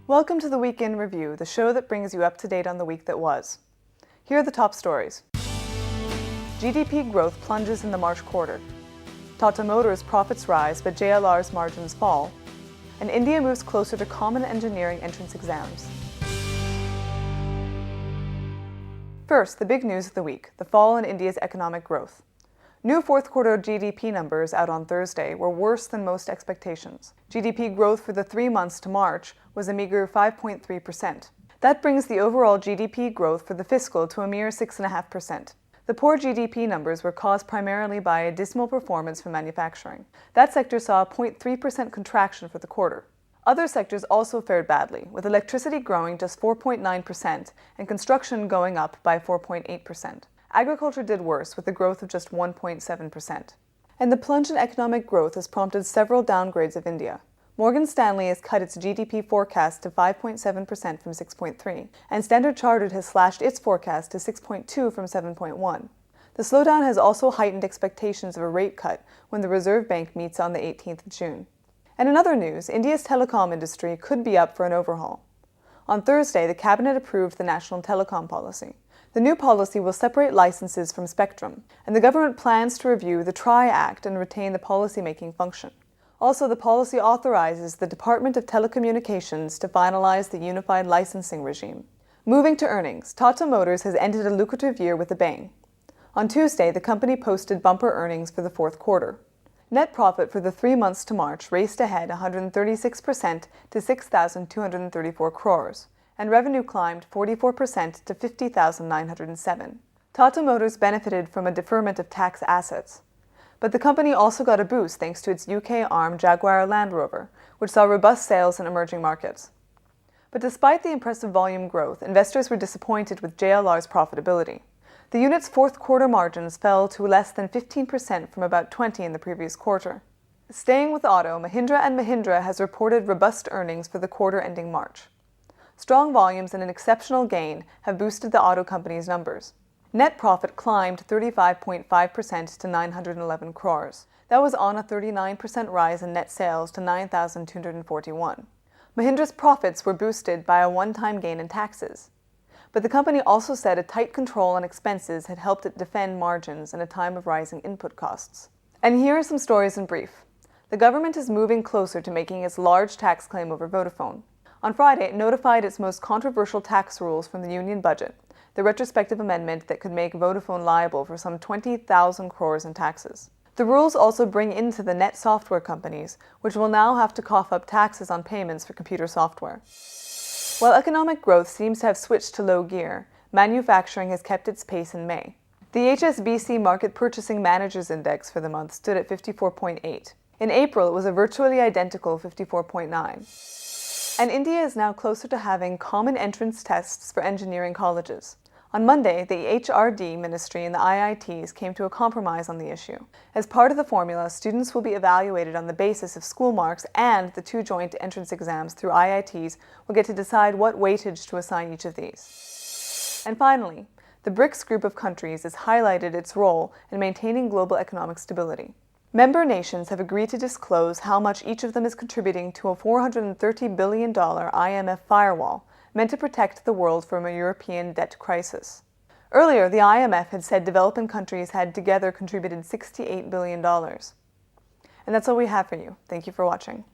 Welcome to the Week in Review, the show that brings you up to date on the week that was. Here are the top stories. GDP growth plunges in the March quarter. Tata Motors profits rise, but JLR's margins fall. And India moves closer to common engineering entrance exams. First, the big news of the week, the fall in India's economic growth. New fourth quarter GDP numbers out on Thursday were worse than most expectations. GDP growth for the 3 months to March was a meager 5.3%. That brings the overall GDP growth for the fiscal to a mere 6.5%. The poor GDP numbers were caused primarily by a dismal performance from manufacturing. That sector saw a 0.3% contraction for the quarter. Other sectors also fared badly, with electricity growing just 4.9% and construction going up by 4.8%. Agriculture did worse, with a growth of just 1.7%. And the plunge in economic growth has prompted several downgrades of India. Morgan Stanley has cut its GDP forecast to 5.7% from 6.3%, and Standard Chartered has slashed its forecast to 6.2% from 7.1%. The slowdown has also heightened expectations of a rate cut when the Reserve Bank meets on the 18th of June. And in other news, India's telecom industry could be up for an overhaul. On Thursday, the Cabinet approved the National Telecom Policy. The new policy will separate licenses from spectrum, and the government plans to review the TRI Act and retain the policy-making function. Also, the policy authorizes the Department of Telecommunications to finalize the unified licensing regime. Moving to earnings, Tata Motors has ended a lucrative year with a bang. On Tuesday, the company posted bumper earnings for the fourth quarter. Net profit for the 3 months to March raced ahead 136% to 6,234 crores. And revenue climbed 44% to 50,907. Tata Motors benefited from a deferment of tax assets. But the company also got a boost thanks to its UK arm Jaguar Land Rover, which saw robust sales in emerging markets. But despite the impressive volume growth, investors were disappointed with JLR's profitability. The unit's fourth quarter margins fell to less than 15% from about 20% in the previous quarter. Staying with auto, Mahindra & Mahindra has reported robust earnings for the quarter ending March. Strong volumes and an exceptional gain have boosted the auto company's numbers. Net profit climbed 35.5% to 911 crores. That was on a 39% rise in net sales to 9,241. Mahindra's profits were boosted by a one-time gain in taxes. But the company also said a tight control on expenses had helped it defend margins in a time of rising input costs. And here are some stories in brief. The government is moving closer to making its large tax claim over Vodafone. On Friday, it notified its most controversial tax rules from the union budget, the retrospective amendment that could make Vodafone liable for some 20,000 crores in taxes. The rules also bring into the net software companies, which will now have to cough up taxes on payments for computer software. While economic growth seems to have switched to low gear, manufacturing has kept its pace in May. The HSBC Market Purchasing Managers Index for the month stood at 54.8. In April, it was a virtually identical 54.9. And India is now closer to having common entrance tests for engineering colleges. On Monday, the HRD ministry and the IITs came to a compromise on the issue. As part of the formula, students will be evaluated on the basis of school marks, and the 2 joint entrance exams through IITs will get to decide what weightage to assign each of these. And finally, the BRICS group of countries has highlighted its role in maintaining global economic stability. Member nations have agreed to disclose how much each of them is contributing to a $430 billion IMF firewall meant to protect the world from a European debt crisis. Earlier, the IMF had said developing countries had together contributed $68 billion. And that's all we have for you. Thank you for watching.